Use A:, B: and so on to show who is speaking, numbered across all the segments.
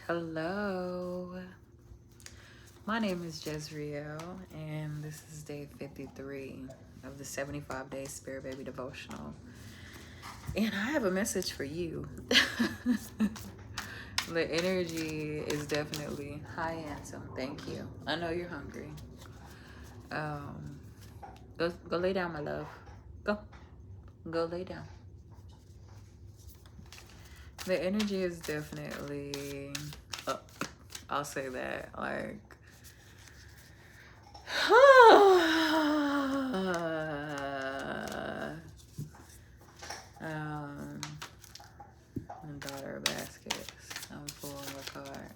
A: Hello, my name is Jezreel, and this is day 53 of the 75-day Spirit Baby Devotional. And I have a message for you. The energy is definitely high handsome. Thank you. I know you're hungry. Go lay down, my love. Go lay down. The energy is definitely up. I'll say that. Like, daughter baskets. I'm pulling the card.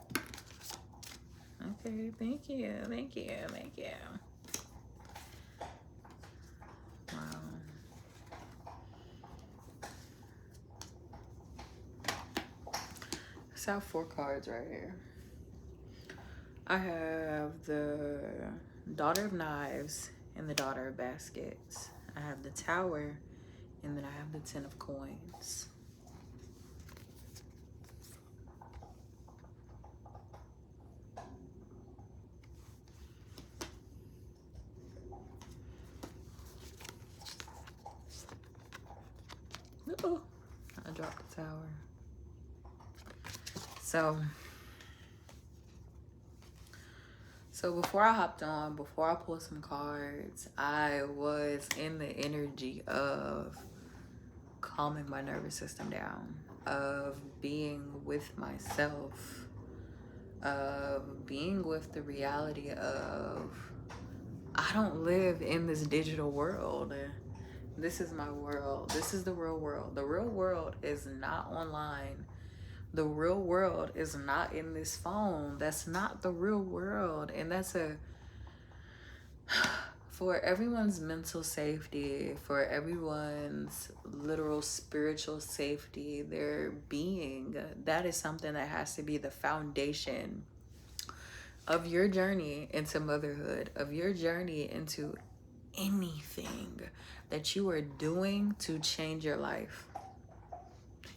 A: Okay, thank you. Wow. I have 4 cards right here. I have the Daughter of Knives and the Daughter of Baskets. I have the Tower, and then I have the 10 of Coins. Uh-oh, I dropped the Tower. So before I hopped on, before I pulled some cards, I was in the energy of calming my nervous system down, of being with myself, of being with the reality of I don't live in this digital world. This is my world. This is the real world. The real world is not online. The real world is not in this phone. That's not the real world. And that's for everyone's mental safety, for everyone's literal spiritual safety, their being, that is something that has to be the foundation of your journey into motherhood, of your journey into anything that you are doing to change your life.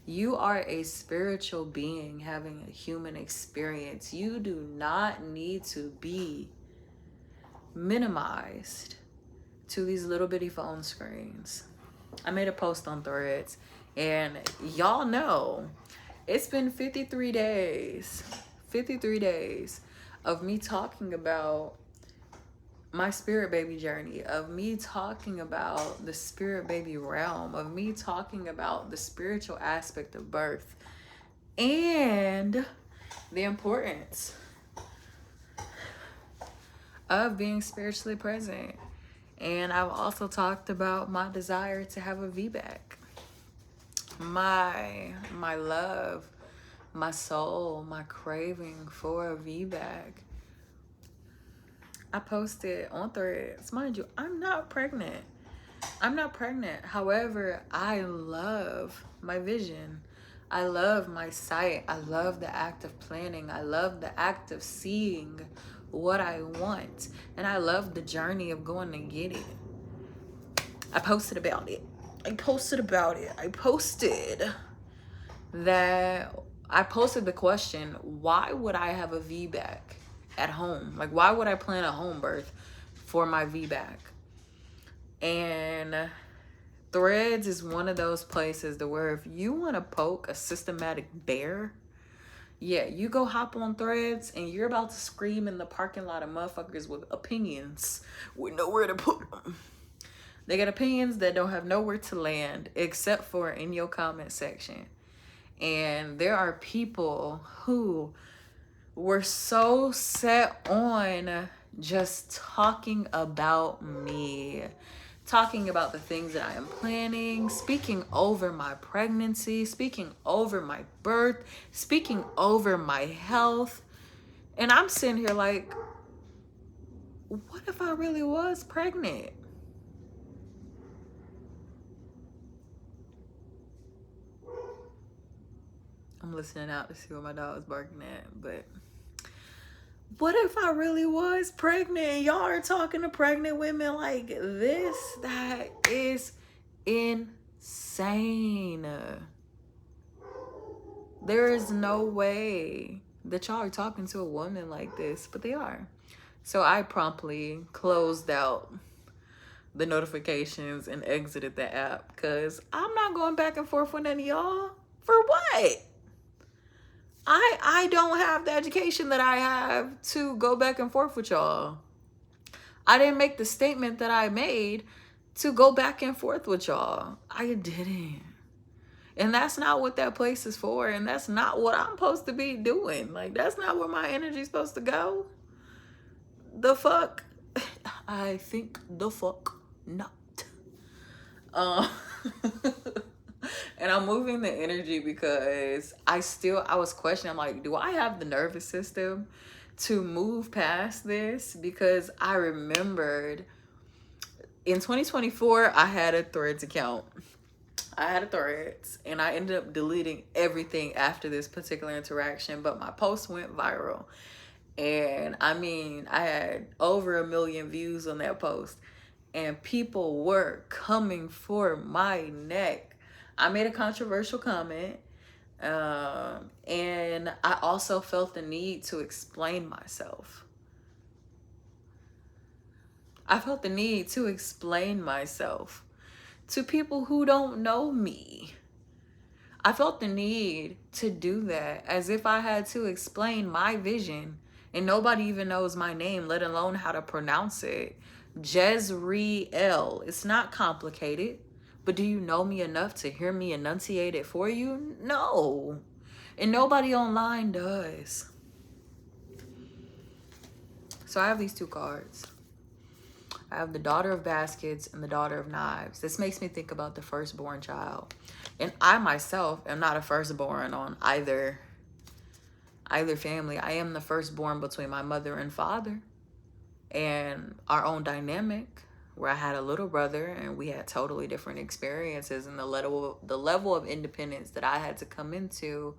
A: You are a spiritual being having a human experience. You do not need to be minimized to these little bitty phone screens. I made a post on Threads, and y'all know it's been 53 days of me talking about my spirit baby journey, of me talking about the spirit baby realm, of me talking about the spiritual aspect of birth and the importance of being spiritually present. And I've also talked about my desire to have a VBAC, my love, my soul, my craving for a VBAC. I posted on Threads. Mind you, I'm not pregnant. However, I love my vision. I love my sight. I love the act of planning. I love the act of seeing what I want. And I love the journey of going to get it. I posted about it. I posted the question, why would I have a VBAC at home? Like, why would I plan a home birth for my VBAC? And Threads is one of those places to where if you want to poke a systematic bear, yeah, you go hop on Threads and you're about to scream in the parking lot of motherfuckers with opinions with nowhere to put them. They got opinions that don't have nowhere to land except for in your comment section. And there are people who were so set on just talking about me, talking about the things that I am planning, speaking over my pregnancy, speaking over my birth, speaking over my health. And I'm sitting here like, what if I really was pregnant? I'm listening out to see what my dog's barking at, but what if I really was pregnant? Y'all are talking to pregnant women like this? That is insane. There is no way that y'all are talking to a woman like this, but they are. So I promptly closed out the notifications and exited the app because I'm not going back and forth with any of y'all. For what? I don't have the education that I have to go back and forth with y'all. I didn't make the statement that I made to go back and forth with y'all. I didn't. And that's not what that place is for. And that's not what I'm supposed to be doing. Like, that's not where my energy's supposed to go. The fuck? I think the fuck not. And I'm moving the energy because I was questioning, I'm like, do I have the nervous system to move past this? Because I remembered in 2024, I had a Threads account. I had a Threads, and I ended up deleting everything after this particular interaction, but my post went viral. And I mean, I had over 1 million views on that post, and people were coming for my neck. I made a controversial comment, and I also felt the need to explain myself. I felt the need to explain myself to people who don't know me. I felt the need to do that as if I had to explain my vision, and nobody even knows my name, let alone how to pronounce it. Jezreel. It's not complicated, but do you know me enough to hear me enunciate it for you? No. And nobody online does. So I have these two cards. I have the Daughter of Baskets and the Daughter of Knives. This makes me think about the firstborn child. And I myself am not a firstborn on either family. I am the firstborn between my mother and father, and our own dynamic, where I had a little brother and we had totally different experiences, and the level of independence that I had to come into.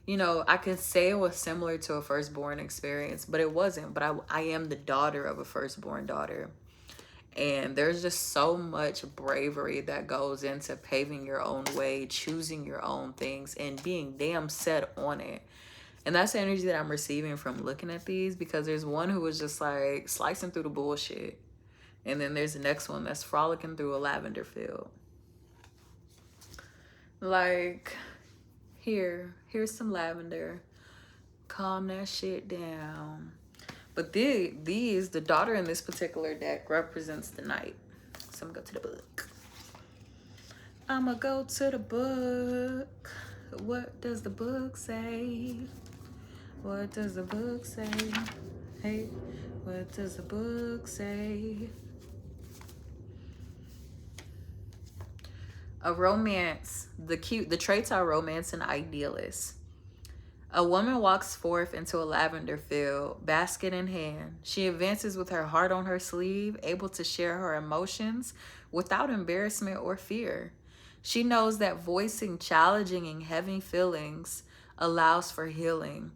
A: You know, I could say it was similar to a firstborn experience, but it wasn't. But I am the daughter of a firstborn daughter. And there's just so much bravery that goes into paving your own way, choosing your own things, and being damn set on it. And that's the energy that I'm receiving from looking at these, because there's one who was just like slicing through the bullshit. And then there's the next one that's frolicking through a lavender field. Like, here's some lavender. Calm that shit down. But the daughter in this particular deck represents the night. So I'm gonna go to the book. I'ma go to the book. What does the book say? What does the book say? Hey, what does the book say? A romance. The traits are romance and idealist. A woman walks forth into a lavender field, basket in hand. She advances with her heart on her sleeve, able to share her emotions without embarrassment or fear. She knows that voicing challenging and heavy feelings allows for healing.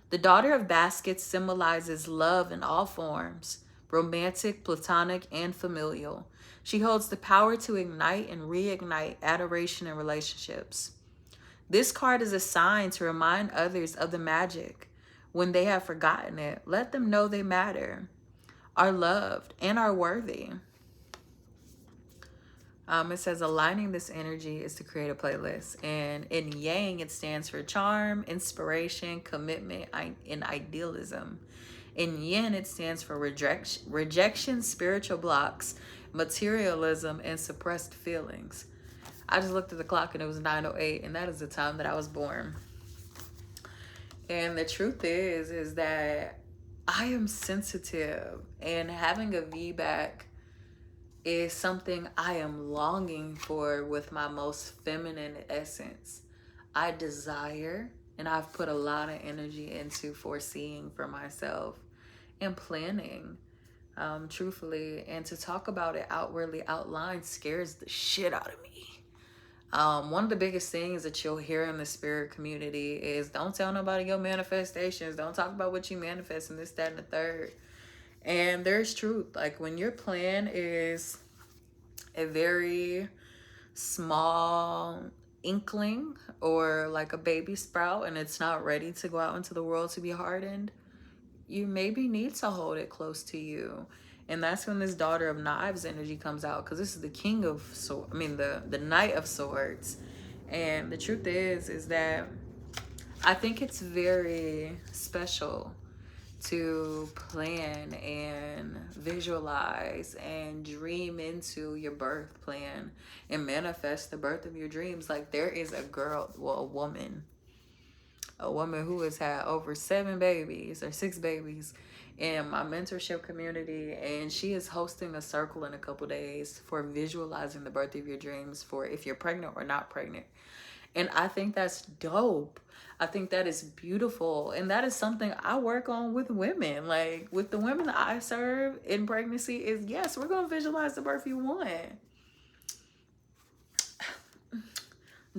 A: The Daughter of Baskets symbolizes love in all forms, romantic, platonic, and familial. She holds the power to ignite and reignite adoration in relationships. This card is a sign to remind others of the magic. When they have forgotten it, let them know they matter, are loved, and are worthy. It says aligning this energy is to create a playlist. And in Yang, it stands for charm, inspiration, commitment, and idealism. In Yin, it stands for rejection, spiritual blocks, materialism, and suppressed feelings. I just looked at the clock and it was 9:08, and that is the time that I was born. And the truth is that I am sensitive, and having a VBAC is something I am longing for with my most feminine essence. I desire, and I've put a lot of energy into foreseeing for myself and planning, truthfully. And to talk about it outwardly outlined scares the shit out of me. One of the biggest things that you'll hear in the spirit community is don't tell nobody your manifestations. Don't talk about what you manifest and this, that, and the third. And there's truth. Like, when your plan is a very small inkling or like a baby sprout and it's not ready to go out into the world to be hardened, you maybe need to hold it close to you. And that's when this Daughter of Knives energy comes out, because this is the king of swords, I mean the knight of swords. And the truth is that I think it's very special to plan and visualize and dream into your birth plan and manifest the birth of your dreams. Like, there is a girl, well, a woman who has had over 7 babies or 6 babies in my mentorship community, and she is hosting a circle in a couple days for visualizing the birth of your dreams, for if you're pregnant or not pregnant. And I think that's dope. I think that is beautiful. And that is something I work on with women. Like, with the women that I serve in pregnancy, is yes, we're going to visualize the birth you want.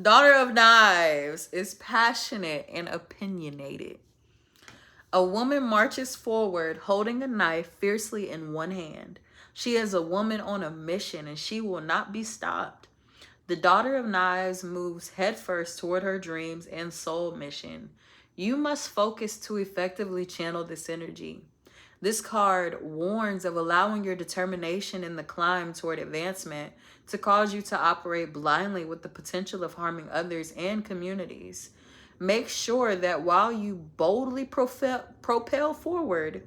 A: Daughter of Knives is passionate and opinionated. A woman marches forward holding a knife fiercely in one hand. She is a woman on a mission, and she will not be stopped. The Daughter of Knives moves headfirst toward her dreams and soul mission. You must focus to effectively channel this energy. This card warns of allowing your determination in the climb toward advancement to cause you to operate blindly with the potential of harming others and communities. Make sure that while you boldly propel forward,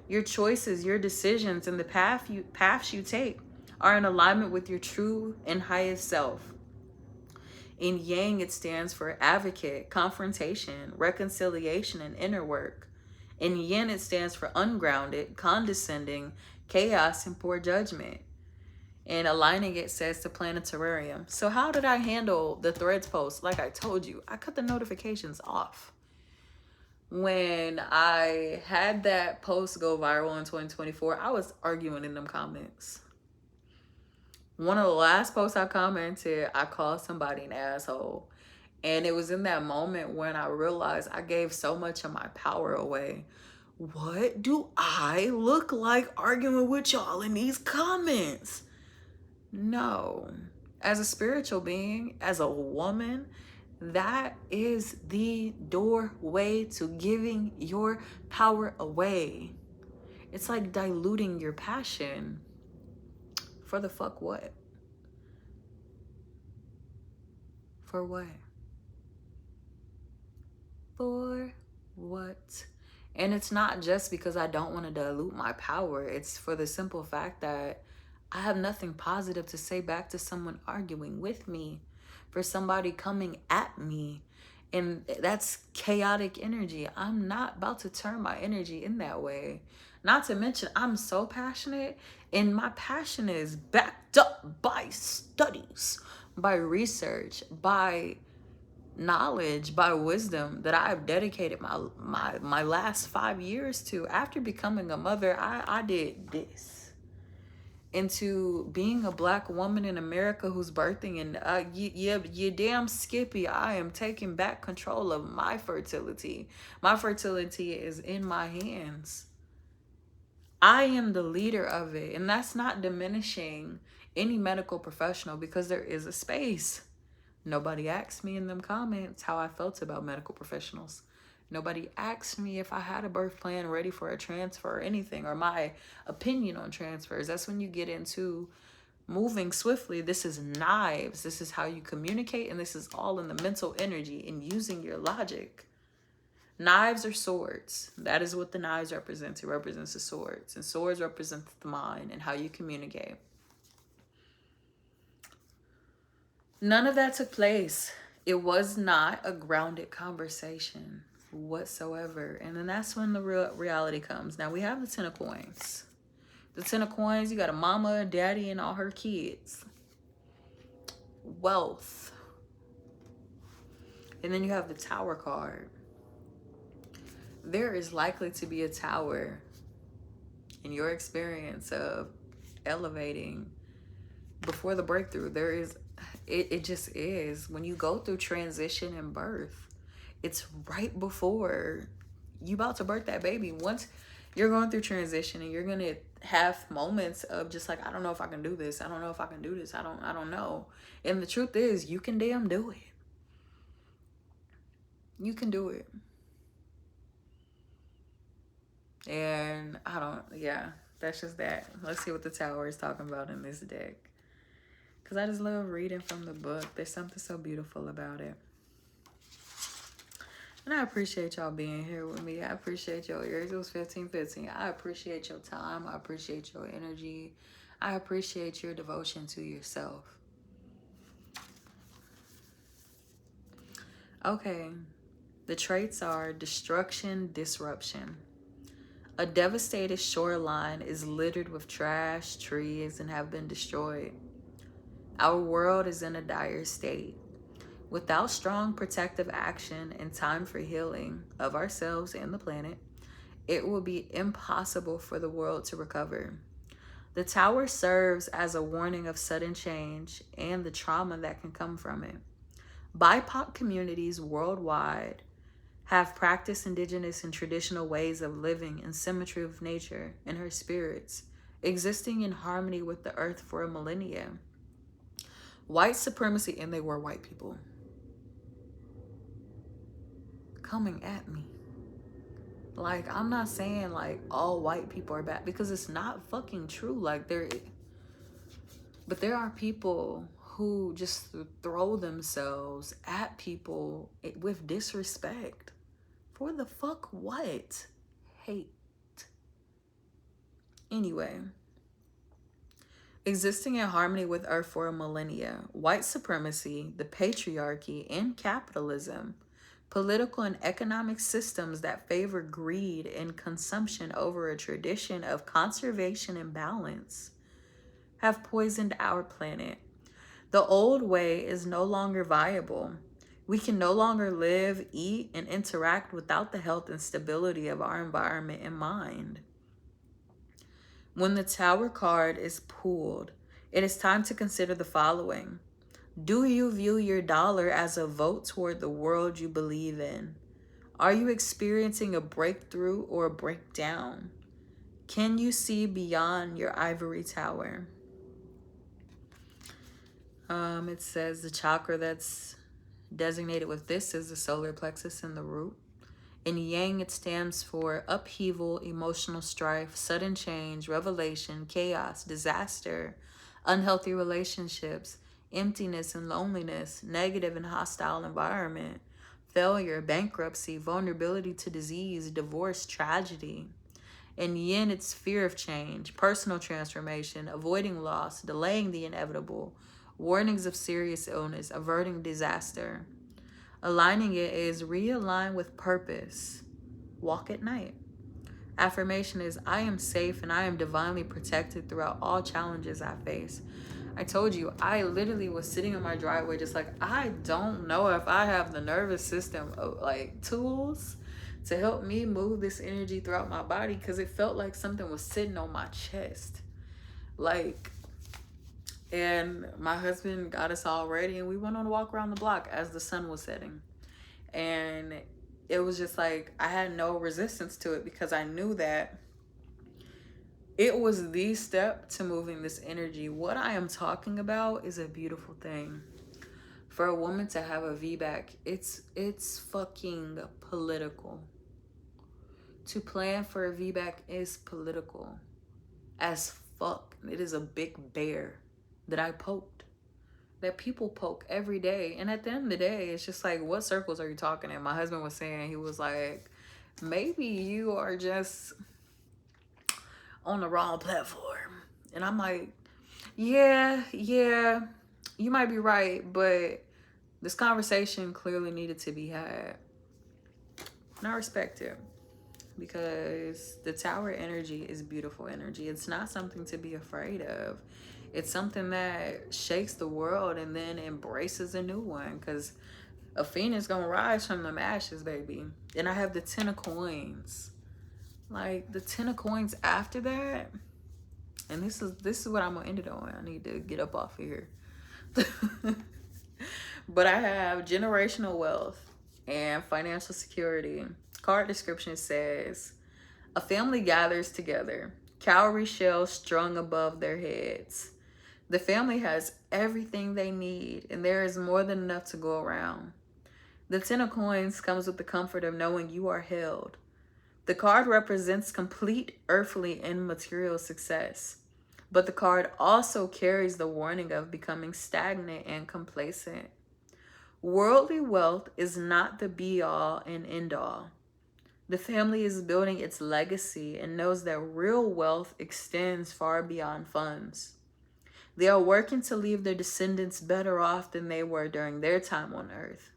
A: your choices, your decisions, and the paths you take are in alignment with your true and highest self. In Yang, it stands for advocate, confrontation, reconciliation, and inner work. In Yin, it stands for ungrounded, condescending, chaos, and poor judgment. And aligning, it says to plan a terrarium. So how did I handle the threads post? Like I told you, I cut the notifications off. When I had that post go viral in 2024, I was arguing in them comments. One of the last posts I commented, I called somebody an asshole. And it was in that moment when I realized I gave so much of my power away. What do I look like arguing with y'all in these comments? No. As a spiritual being, as a woman, that is the doorway to giving your power away. It's like diluting your passion. For the fuck what? For what? For what? And it's not just because I don't want to dilute my power. It's for the simple fact that I have nothing positive to say back to someone arguing with me, for somebody coming at me. And that's chaotic energy. I'm not about to turn my energy in that way. Not to mention, I'm so passionate, and my passion is backed up by studies, by research, by knowledge, by wisdom that I've dedicated my last 5 years to. After becoming a mother, I did this. Into being a Black woman in America who's birthing, and you damn Skippy, I am taking back control of my fertility. My fertility is in my hands. I am the leader of it, and that's not diminishing any medical professional, because there is a space. Nobody asked me in them comments how I felt about medical professionals. Nobody asked me if I had a birth plan ready for a transfer or anything, or my opinion on transfers. That's when you get into moving swiftly. This is knives. This is how you communicate, and this is all in the mental energy and using your logic. Knives are swords. That is what the knives represents. It represents the swords, and swords represent the mind and how you communicate. None of that took place. It was not a grounded conversation whatsoever. And then that's when the real reality comes. Now we have the 10 of coins. The 10 of coins, you got a mama, a daddy, and all her kids. Wealth. And then you have the Tower card. There is likely to be a tower in your experience of elevating before the breakthrough. There is, it just is. When you go through transition and birth, it's right before you about to birth that baby. Once you're going through transition, and you're going to have moments of just like, I don't know if I can do this. I don't know if I can do this. I don't know. And the truth is, you can damn do it. You can do it. And yeah, that's just that. Let's see what the Tower is talking about in this deck. Because I just love reading from the book. There's something so beautiful about it. And I appreciate y'all being here with me. I appreciate your ears. It was 15:15. I appreciate your time. I appreciate your energy. I appreciate your devotion to yourself. Okay. The traits are destruction, disruption. A devastated shoreline is littered with trash, trees, and have been destroyed. Our world is in a dire state. Without strong protective action and time for healing of ourselves and the planet, it will be impossible for the world to recover. The Tower serves as a warning of sudden change and the trauma that can come from it. BIPOC communities worldwide have practiced indigenous and traditional ways of living in symmetry with nature and her spirits, existing in harmony with the earth for a millennia. White supremacy, and they were white people, coming at me. Like, I'm not saying like all white people are bad, because it's not fucking true. Like, but there are people who just throw themselves at people with disrespect. For the fuck what? Hate. Anyway, existing in harmony with Earth for a millennia, white supremacy, the patriarchy, and capitalism, political and economic systems that favor greed and consumption over a tradition of conservation and balance, have poisoned our planet. The old way is no longer viable. We can no longer live, eat, and interact without the health and stability of our environment in mind. When the Tower card is pulled, it is time to consider the following. Do you view your dollar as a vote toward the world you believe in? Are you experiencing a breakthrough or a breakdown? Can you see beyond your ivory tower? It says the chakra that's designated with this is the solar plexus and the root. In Yang, it stands for upheaval, emotional strife, sudden change, revelation, chaos, disaster, unhealthy relationships, emptiness and loneliness, negative and hostile environment, failure, bankruptcy, vulnerability to disease, divorce, tragedy. In Yin, it's fear of change, personal transformation, avoiding loss, delaying the inevitable, warnings of serious illness, averting disaster. Aligning it is realign with purpose. Walk at night. Affirmation is I am safe and I am divinely protected throughout all challenges I face. I told you, I literally was sitting in my driveway just like, I don't know if I have the nervous system like tools to help me move this energy throughout my body, because it felt like something was sitting on my chest. Like, and my husband got us all ready and we went on a walk around the block as the sun was setting. And it was just like, I had no resistance to it, because I knew that it was the step to moving this energy. What I am talking about is a beautiful thing. For a woman to have a VBAC, it's fucking political. To plan for a VBAC is political as fuck. It is a big bear that I poked, that people poke every day. And at the end of the day, it's just like, what circles are you talking in? My husband was saying, he was like, maybe you are just on the wrong platform. And I'm like, yeah, you might be right, but this conversation clearly needed to be had. And I respect it, because the Tower energy is beautiful energy. It's not something to be afraid of. It's something that shakes the world and then embraces a new one, because a phoenix gonna rise from them ashes, baby. And I have the 10 of coins. Like, the 10 of coins after that, and this is what I'm gonna end it on. I need to get up off of here. But I have generational wealth and financial security. Card description says, a family gathers together, cowrie shells strung above their heads. The family has everything they need, and there is more than enough to go around. The 10 of coins comes with the comfort of knowing you are held. The card represents complete earthly and material success, but the card also carries the warning of becoming stagnant and complacent. Worldly wealth is not the be all and end all. The family is building its legacy and knows that real wealth extends far beyond funds. They are working to leave their descendants better off than they were during their time on earth.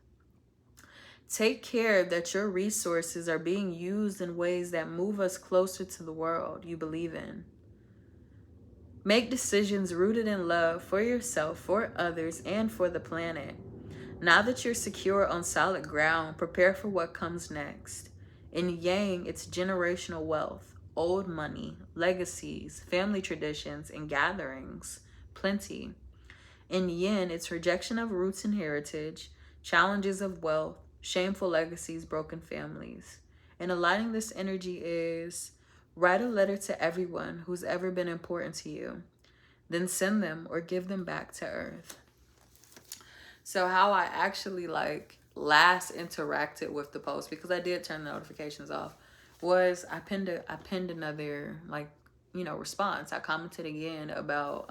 A: Take care that your resources are being used in ways that move us closer to the world you believe in. Make decisions rooted in love for yourself, for others, and for the planet. Now that you're secure on solid ground, prepare for what comes next. In Yang, it's generational wealth, old money, legacies, family traditions, and gatherings. Plenty. In Yin, it's rejection of roots and heritage, challenges of wealth, shameful legacies, broken families. And aligning this energy is write a letter to everyone who's ever been important to you, then send them or give them back to Earth. So how I actually last interacted with the post, because I did turn the notifications off, was I pinned another response. I commented again about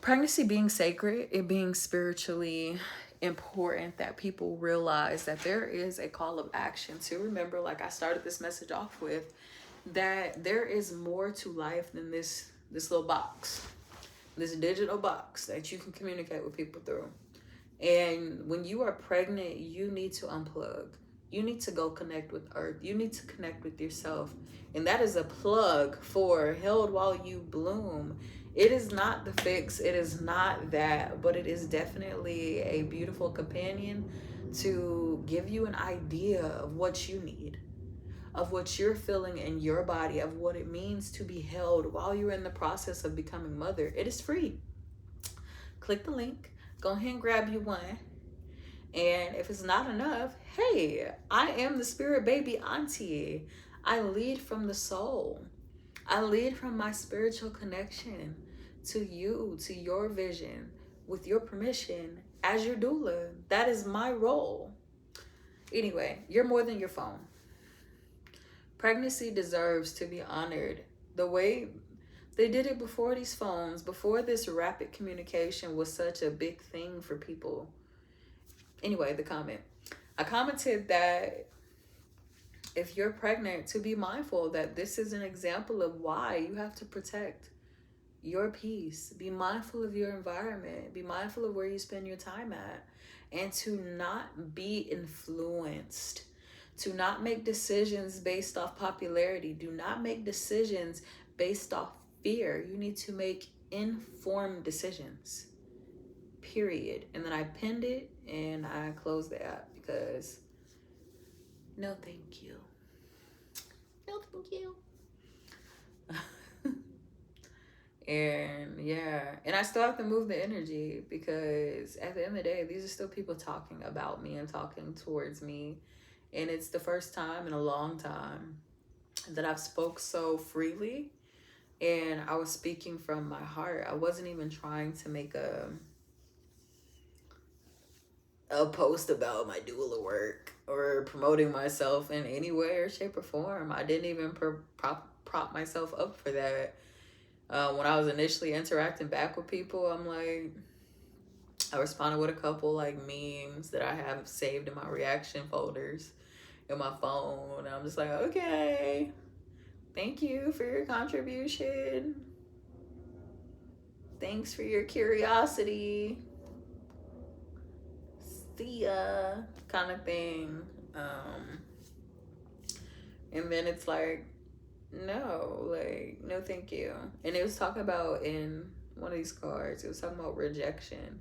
A: pregnancy being sacred, it being spiritually important, that people realize that there is a call of action to remember, like I started this message off with, that there is more to life than this little box, this digital box that you can communicate with people through. And when you are pregnant, you need to unplug. You need to go connect with Earth. You need to connect with yourself. And that is a plug for Held While You Bloom. It is not the fix. It is not that. But it is definitely a beautiful companion to give you an idea of what you need, of what you're feeling in your body, of what it means to be held while you're in the process of becoming mother. It is free. Click the link. Go ahead and grab you one. And if it's not enough, hey, I am the spirit baby auntie. I lead from the soul. I lead from my spiritual connection to you, to your vision, with your permission, as your doula. That is my role. Anyway, you're more than your phone. Pregnancy deserves to be honored the way they did it before these phones, before this rapid communication was such a big thing for people. Anyway, the comment. I commented that if you're pregnant, to be mindful that this is an example of why you have to protect your peace. Be mindful of your environment. Be mindful of where you spend your time at. And to not be influenced. To not make decisions based off popularity. Do not make decisions based off fear. You need to make informed decisions. Period. And then I pinned it and I closed the app because no thank you. No thank you. And yeah, and I still have to move the energy because at the end of the day, these are still people talking about me and talking towards me. And it's the first time in a long time that I've spoke so freely, and I was speaking from my heart. I wasn't even trying to make a post about my doula work or promoting myself in any way or shape or form. I didn't even prop myself up for that. When I was initially interacting back with people, I'm like, I responded with a couple like memes that I have saved in my reaction folders in my phone. And I'm just like, okay, thank you for your contribution. Thanks for your curiosity. See ya, kind of thing. And then it's like, no, thank you. And it was talking about, in one of these cards, it was talking about rejection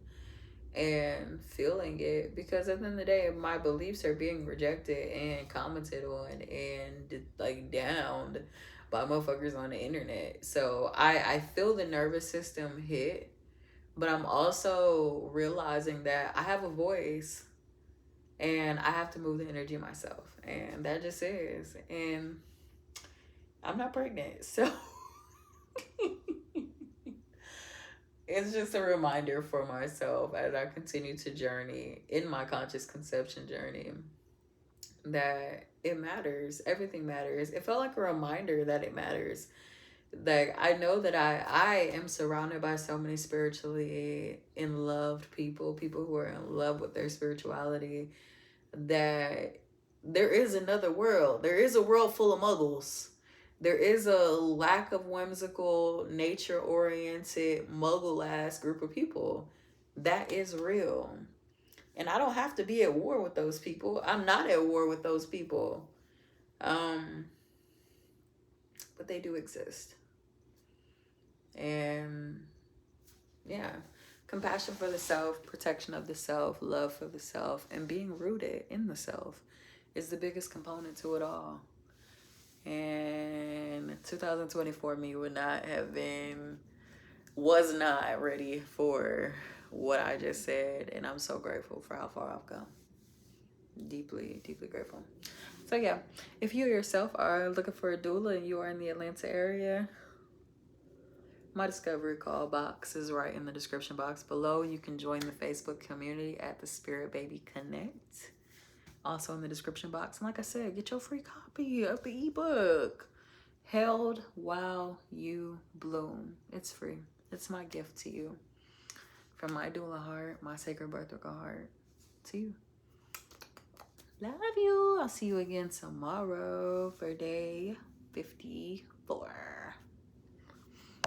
A: and feeling it, because at the end of the day, my beliefs are being rejected and commented on and downed by motherfuckers on the internet. So I feel the nervous system hit, but I'm also realizing that I have a voice and I have to move the energy myself, and that just is. And I'm not pregnant, so it's just a reminder for myself as I continue to journey in my conscious conception journey that it matters. Everything matters. It felt like a reminder that it matters. Like I know that I am surrounded by so many spiritually in loved people, people who are in love with their spirituality, that there is another world. There is a world full of muggles. There is a lack of whimsical, nature oriented, muggle ass group of people. That is real. And I don't have to be at war with those people. I'm not at war with those people. Um, but they do exist. And yeah, compassion for the self, protection of the self, love for the self, and being rooted in the self is the biggest component to it all. And 2024 me was not ready for what I just said. And I'm so grateful for how far I've come. Deeply, deeply grateful. So yeah, if you yourself are looking for a doula and you are in the Atlanta area, my discovery call box is right in the description box below. You can join the Facebook community at the Spirit Baby Connect. Also in the description box. And like I said, get your free copy of the ebook, Held While You Bloom. It's free. It's my gift to you. From my doula heart, my sacred birth worker heart, to you. Love you. I'll see you again tomorrow for day 54.